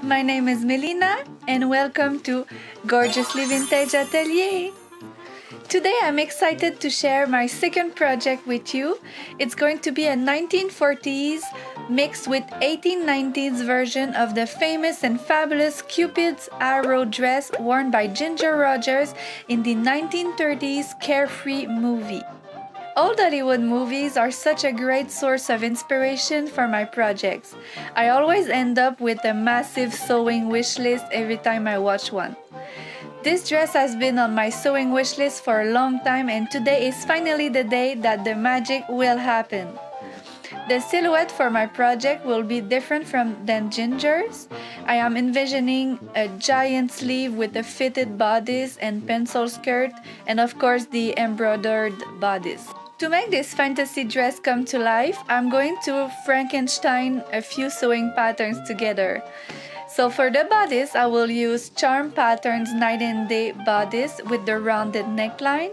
My name is Melina and welcome to Gorgeously Vintage Atelier. Today I'm excited to share my second project with you. It's going to be a 1940s mixed with 1890s version of the famous and fabulous Cupid's arrow dress worn by Ginger Rogers in the 1930s Carefree movie. Old Hollywood movies are such a great source of inspiration for my projects. I always end up with a massive sewing wish list every time I watch one. This dress has been on my sewing wish list for a long time, and today is finally the day that the magic will happen. The silhouette for my project will be different than Ginger's. I am envisioning a giant sleeve with a fitted bodice and pencil skirt, and of course the embroidered bodice. To make this fantasy dress come to life, I'm going to Frankenstein a few sewing patterns together. So for the bodice, I will use Charm Patterns Night and Day bodice with the rounded neckline.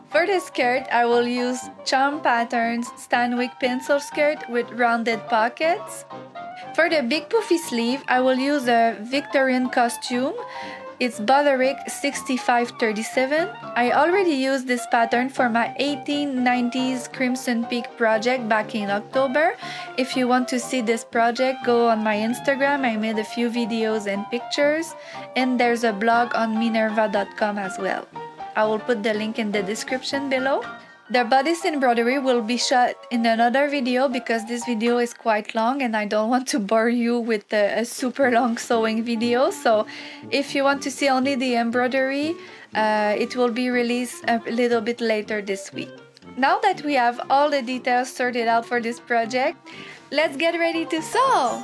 For the skirt, I will use Charm Patterns Stanwyck pencil skirt with rounded pockets. For the big puffy sleeve, I will use a Victorian costume. It's Butterick 6537. I already used this pattern for my 1890s Crimson Peak project back in October. If you want to see this project, go on my Instagram. I made a few videos and pictures, and there's a blog on minerva.com as well. I will put the link in the description below. The bodice embroidery will be shot in another video because this video is quite long and I don't want to bore you with a super long sewing video. So if you want to see only the embroidery, it will be released a little bit later this week. Now that we have all the details sorted out for this project, let's get ready to sew!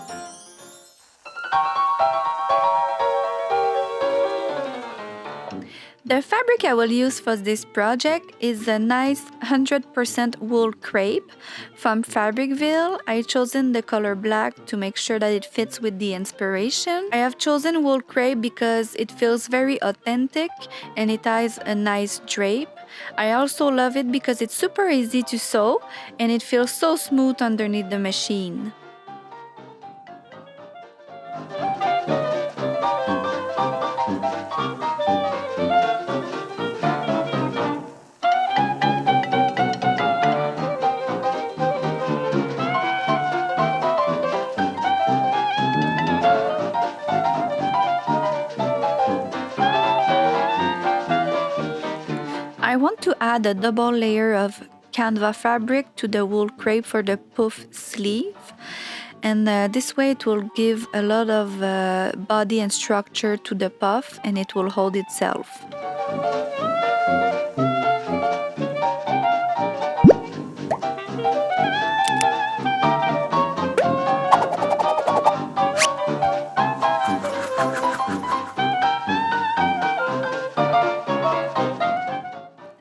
The fabric I will use for this project is a nice 100% wool crepe from Fabricville. I chosen the color black to make sure that it fits with the inspiration. I have chosen wool crepe because it feels very authentic and it has a nice drape. I also love it because it's super easy to sew and it feels so smooth underneath the machine. I want to add a double layer of canvas fabric to the wool crepe for the puff sleeve, and this way it will give a lot of body and structure to the puff and it will hold itself.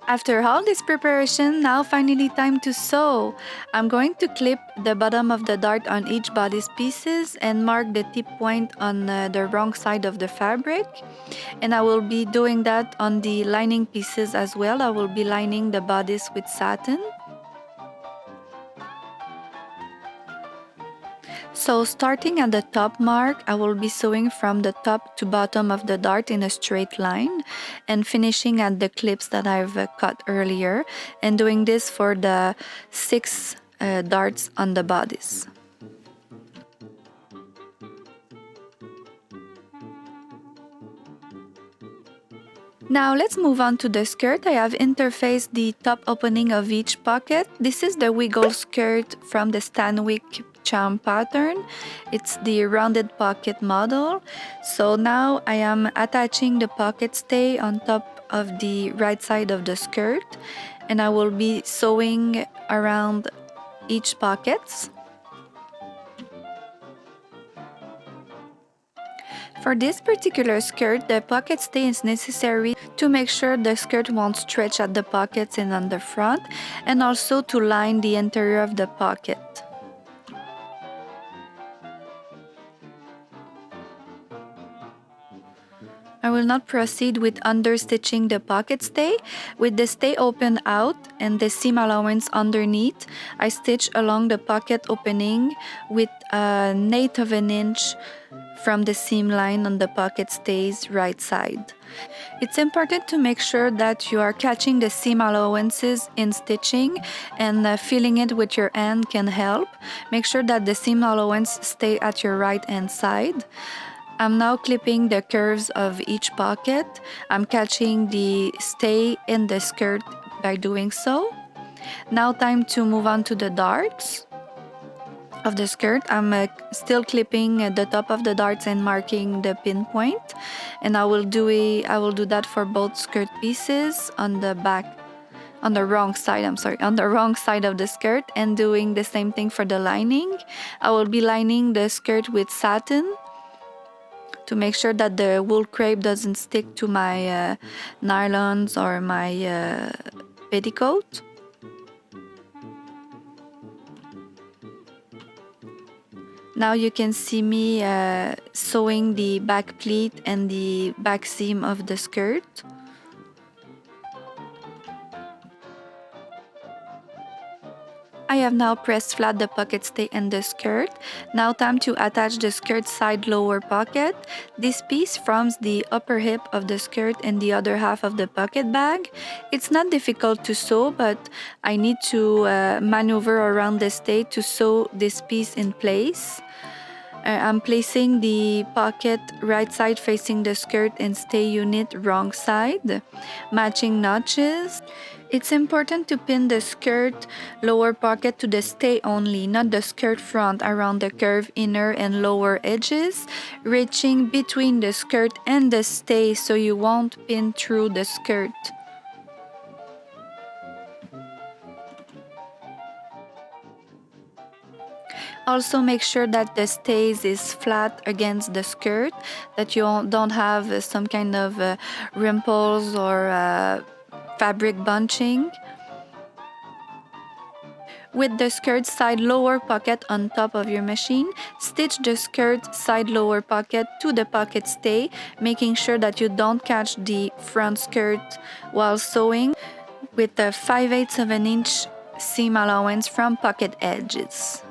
After all this preparation, now finally time to sew. I'm going to clip the bottom of the dart on each bodice pieces and mark the tip point on the wrong side of the fabric. And I will be doing that on the lining pieces as well. I will be lining the bodice with satin. So starting at the top mark, I will be sewing from the top to bottom of the dart in a straight line and finishing at the clips that I've cut earlier, and doing this for the 6 darts on the bodice. Now let's move on to the skirt. I have interfaced the top opening of each pocket. This is the wiggle skirt from the Stanwyck charm pattern. It's the rounded pocket model. So now I am attaching the pocket stay on top of the right side of the skirt, and I will be sewing around each pockets. For this particular skirt, the pocket stay is necessary to make sure the skirt won't stretch at the pockets and on the front, and also to line the interior of the pocket. I will not proceed with understitching the pocket stay. With the stay open out and the seam allowance underneath, I stitch along the pocket opening with an eighth of an inch from the seam line on the pocket stay's right side. It's important to make sure that you are catching the seam allowances in stitching, and feeling it with your hand can help. Make sure that the seam allowance stay at your right hand side. I'm now clipping the curves of each pocket. I'm catching the stay in the skirt by doing so. Now time to move on to the darts of the skirt. I'm still clipping the top of the darts and marking the pinpoint, and I will do that for both skirt pieces on the back, on the wrong side of the skirt, and doing the same thing for the lining. I will be lining the skirt with satin to make sure that the wool crepe doesn't stick to my nylons or my petticoat. Now you can see me sewing the back pleat and the back seam of the skirt. I have now pressed flat the pocket stay and the skirt. Now time to attach the skirt side lower pocket. This piece forms the upper hip of the skirt and the other half of the pocket bag. It's not difficult to sew, but I need to maneuver around the stay to sew this piece in place. I'm placing the pocket right side facing the skirt and stay unit wrong side, matching notches. It's important to pin the skirt lower pocket to the stay only, not the skirt front around the curved inner and lower edges, reaching between the skirt and the stay so you won't pin through the skirt. Also make sure that the stays is flat against the skirt, that you don't have some kind of ripples or fabric bunching. With the skirt side lower pocket on top of your machine, stitch the skirt side lower pocket to the pocket stay, making sure that you don't catch the front skirt while sewing, with a 5/8 of an inch seam allowance from pocket edges.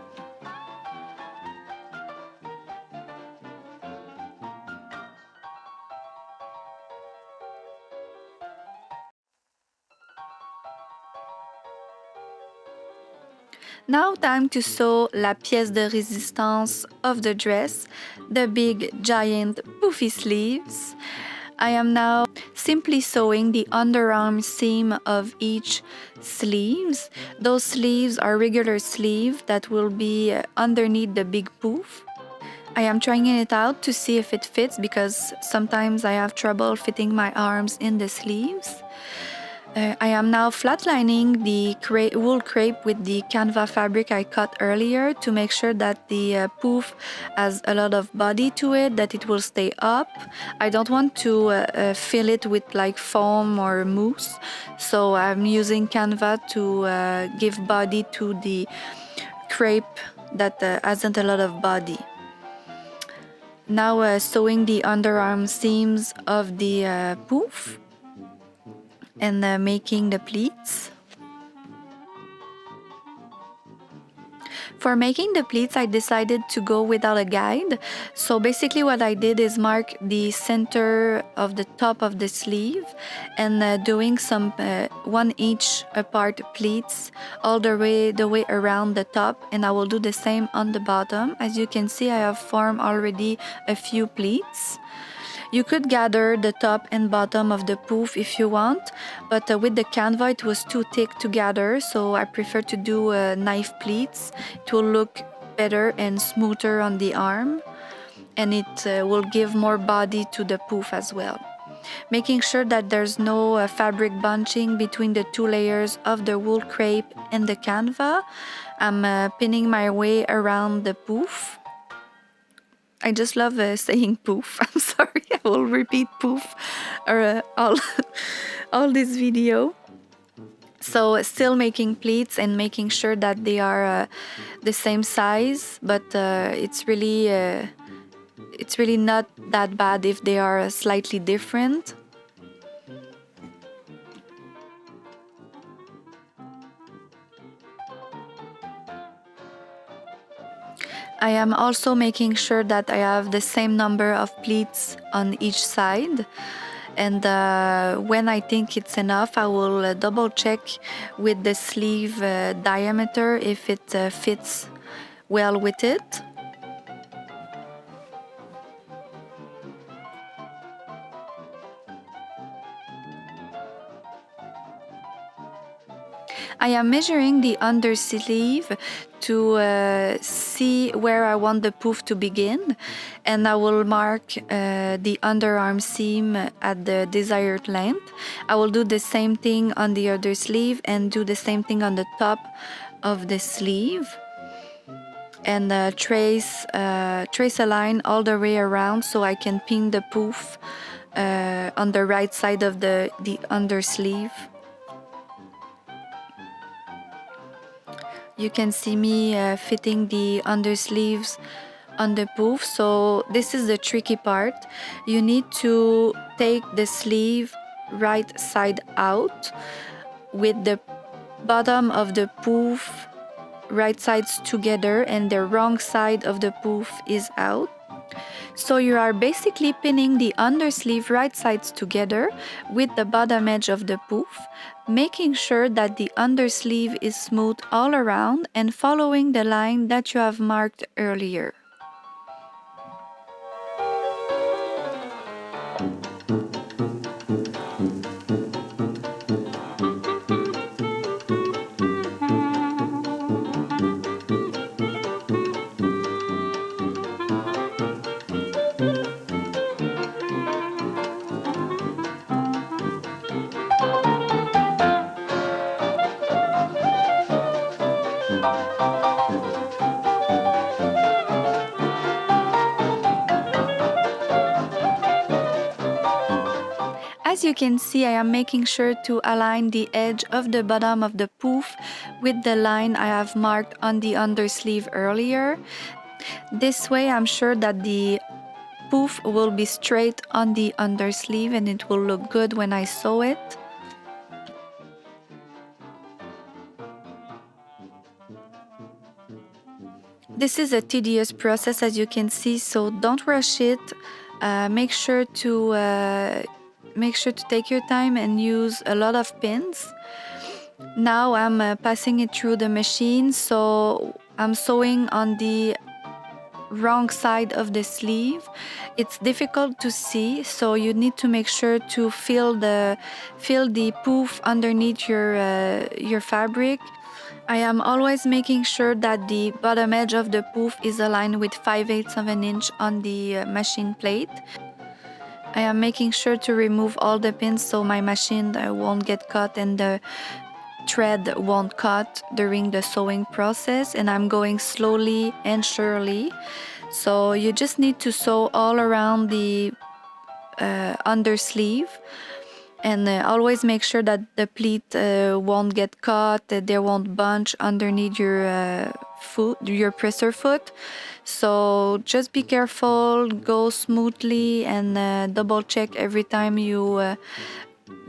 Now time to sew la pièce de résistance of the dress, the big giant puffy sleeves. I am now simply sewing the underarm seam of each sleeves. Those sleeves are regular sleeve that will be underneath the big poof. I am trying it out to see if it fits, because sometimes I have trouble fitting my arms in the sleeves. I am now flatlining the wool crepe with the canvas fabric I cut earlier to make sure that the poof has a lot of body to it, that it will stay up. I don't want to fill it with like foam or mousse, so I'm using canvas to give body to the crepe that hasn't a lot of body. Now sewing the underarm seams of the poof and making the pleats. For making the pleats, I decided to go without a guide. So basically what I did is mark the center of the top of the sleeve and doing some 1 inch apart pleats all the way around the top, and I will do the same on the bottom. As you can see, I have formed already a few pleats. You could gather the top and bottom of the poof if you want, but with the canvas it was too thick to gather, so I prefer to do knife pleats. It will look better and smoother on the arm, and it will give more body to the poof as well. Making sure that there's no fabric bunching between the two layers of the wool crepe and the canvas. I'm pinning my way around the poof. I just love saying poof. I'm sorry, I will repeat poof or all this video. So still making pleats and making sure that they are the same size, but it's really it's really not that bad if they are slightly different. I am also making sure that I have the same number of pleats on each side. And when I think it's enough, I will double check with the sleeve diameter if it fits well with it. I am measuring the undersleeve to see where I want the poof to begin, and I will mark the underarm seam at the desired length. I will do the same thing on the other sleeve and do the same thing on the top of the sleeve, and trace a line all the way around so I can pin the poof on the right side of the undersleeve. You can see me fitting the undersleeves on the poof. So this is the tricky part. You need to take the sleeve right side out with the bottom of the poof right sides together and the wrong side of the poof is out. So you are basically pinning the undersleeve right sides together with the bottom edge of the poof, making sure that the undersleeve is smooth all around and following the line that you have marked earlier. As you can see, I am making sure to align the edge of the bottom of the poof with the line I have marked on the undersleeve earlier. This way I'm sure that the poof will be straight on the undersleeve and it will look good when I sew it. This is a tedious process, as you can see, so don't rush it. Make sure to take your time and use a lot of pins. Now I'm passing it through the machine, so I'm sewing on the wrong side of the sleeve. It's difficult to see, so you need to make sure to feel the poof underneath your fabric. I am always making sure that the bottom edge of the poof is aligned with 5/8 of an inch on the machine plate. I am making sure to remove all the pins so my machine won't get caught and the thread won't cut during the sewing process, and I'm going slowly and surely. So you just need to sew all around the undersleeve, and always make sure that the pleat won't get caught, that they won't bunch underneath your presser foot. So just be careful, go smoothly, and double check every time you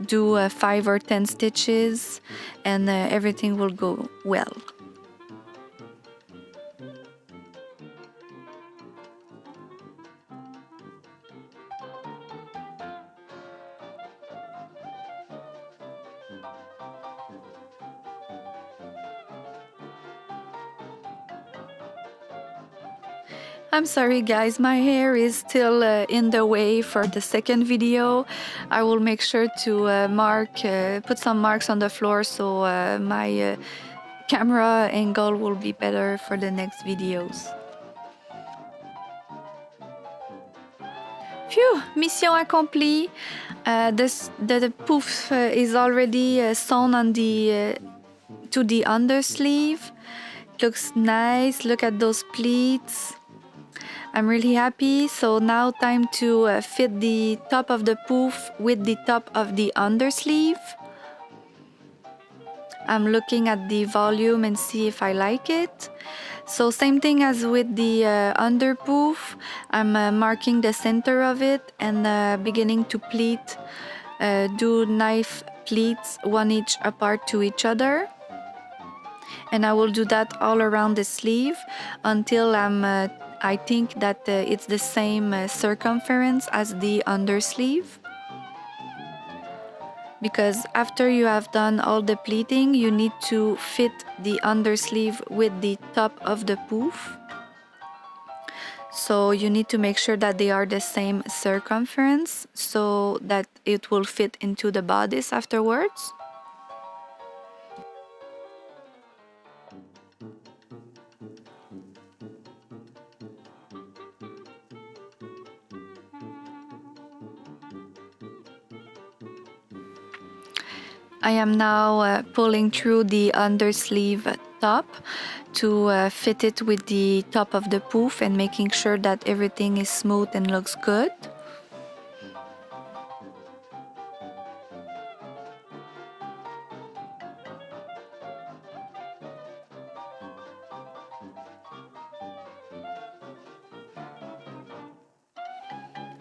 do 5 or 10 stitches, and everything will go well. I'm sorry guys, my hair is still in the way for the second video. I will make sure to put some marks on the floor so my camera angle will be better for the next videos. Phew, mission accomplie. The poof is already sewn on to the undersleeve. Looks nice, look at those pleats. I'm really happy. So now time to fit the top of the poof with the top of the undersleeve. I'm looking at the volume and see if I like it. So same thing as with the under poof, I'm marking the center of it and beginning to pleat, do knife pleats one each apart to each other. And I will do that all around the sleeve until I think that it's the same circumference as the undersleeve. Because after you have done all the pleating, you need to fit the undersleeve with the top of the poof. So you need to make sure that they are the same circumference so that it will fit into the bodice afterwards. I am now pulling through the undersleeve top to fit it with the top of the poof and making sure that everything is smooth and looks good.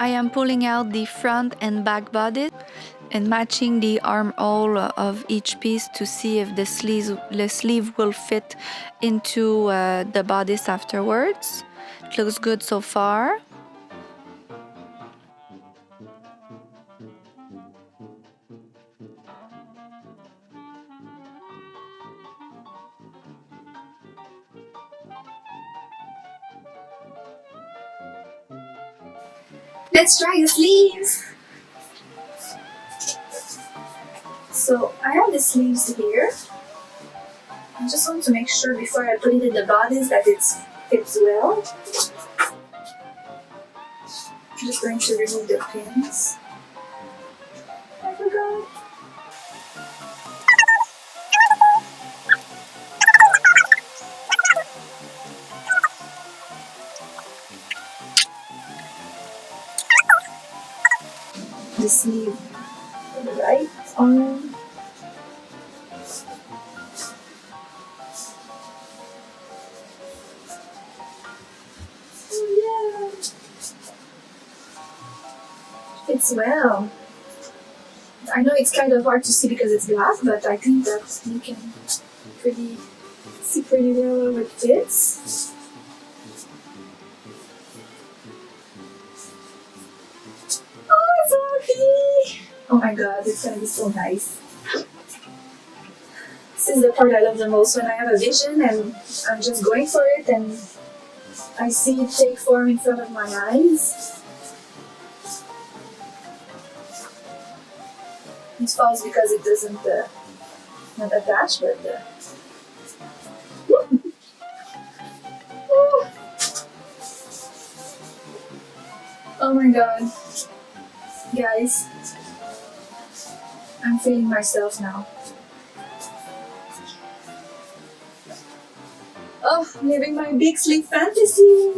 I am pulling out the front and back bodice and matching the armhole of each piece to see if the sleeve will fit into the bodice afterwards. It looks good so far. Let's try the sleeves. So I have the sleeves here. I just want to make sure before I put it in the bodice that it fits well. I'm just going to remove the pins. I forgot. The sleeve on the right arm. Oh yeah, fits well. I know it's kind of hard to see because it's black, but I think that you can see pretty well how it fits. Oh my god, it's gonna be so nice. This is the part I love the most, when I have a vision and I'm just going for it and I see it take form in front of my eyes. It falls because it doesn't not attach, but oh my god, guys. I'm feeling myself now. Oh, living my big sleeve fantasy!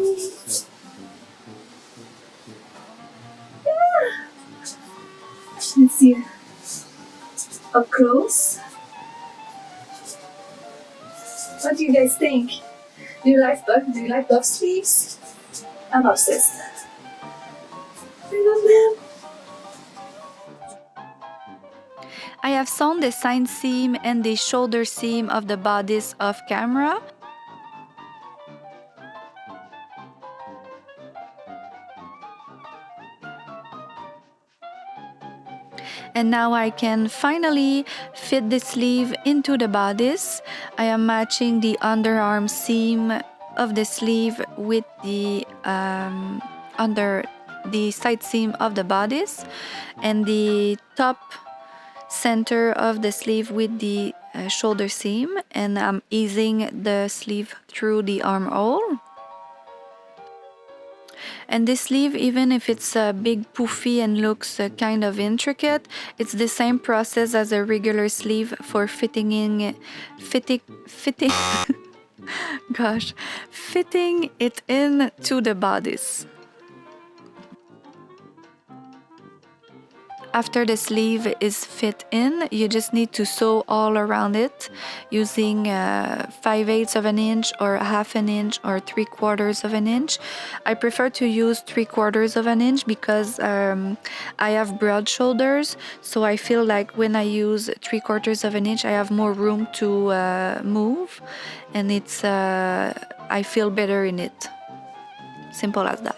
Yeah. Let's see up close. What do you guys think? Do you like puff sleeves? I'm obsessed. I love them. I have sewn the side seam and the shoulder seam of the bodice off camera. And now I can finally fit the sleeve into the bodice. I am matching the underarm seam of the sleeve with the under the side seam of the bodice and the top center of the sleeve with the shoulder seam, and I'm easing the sleeve through the armhole. And this sleeve, even if it's big poofy and looks kind of intricate, it's the same process as a regular sleeve for fitting it into the bodice. After the sleeve is fit in, you just need to sew all around it using 5/8 of an inch or 1/2 an inch or 3/4 of an inch. I prefer to use 3/4 of an inch because I have broad shoulders, so I feel like when I use 3/4 of an inch, I have more room to move, and I feel better in it. Simple as that.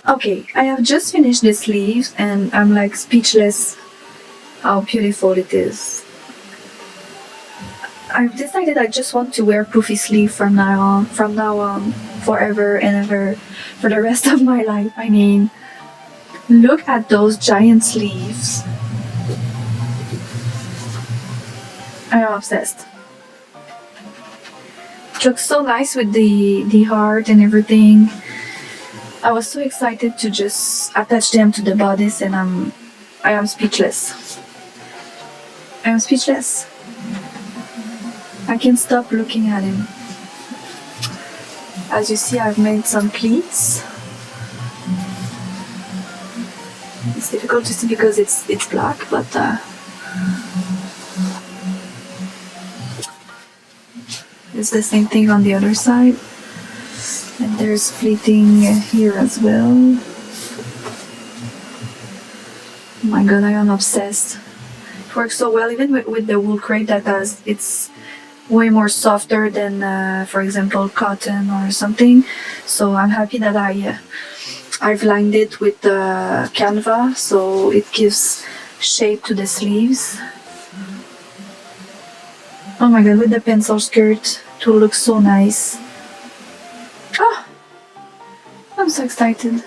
Okay, I have just finished the sleeves and I'm like speechless how beautiful it is. I've decided I just want to wear puffy sleeve from now on, forever and ever, for the rest of my life. I mean, look at those giant sleeves. I am obsessed. It looks so nice with the heart and everything. I was so excited to just attach them to the bodice, and I am speechless. I am speechless. I can't stop looking at him. As you see, I've made some pleats. It's difficult to see because it's black, but it's the same thing on the other side. And there's pleating here as well. Oh my god, I am obsessed. It works so well, even with the wool crepe it's way more softer than, for example, cotton or something. So I'm happy that I've lined it with the canva, so it gives shape to the sleeves. Oh my god, with the pencil skirt, it will look so nice. Oh, I'm so excited.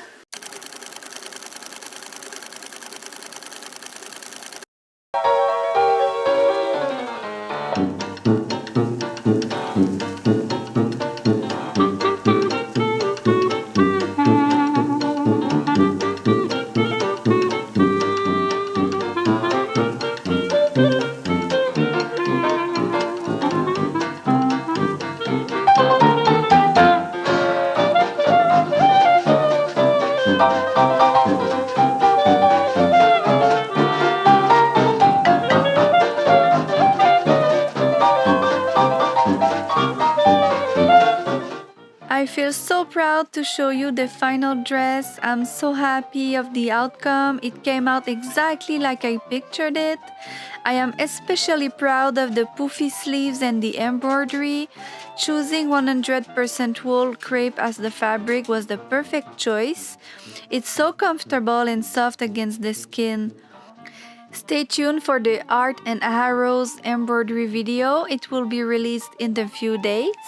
I feel so proud to show you the final dress. I'm so happy of the outcome. It came out exactly like I pictured it. I am especially proud of the puffy sleeves and the embroidery. Choosing 100% wool crepe as the fabric was the perfect choice. It's so comfortable and soft against the skin. Stay tuned for the Art and Arrows embroidery video. It will be released in a few days.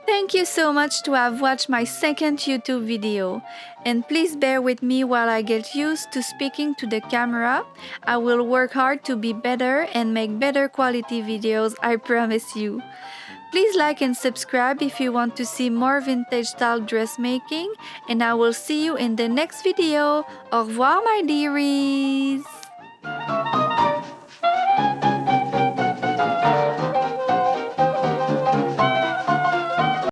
Thank you so much to have watched my second YouTube video, and please bear with me while I get used to speaking to the camera. I will work hard to be better and make better quality videos, I promise you. Please like and subscribe if you want to see more vintage style dressmaking, and I will see you in the next video. Au revoir, my dearies!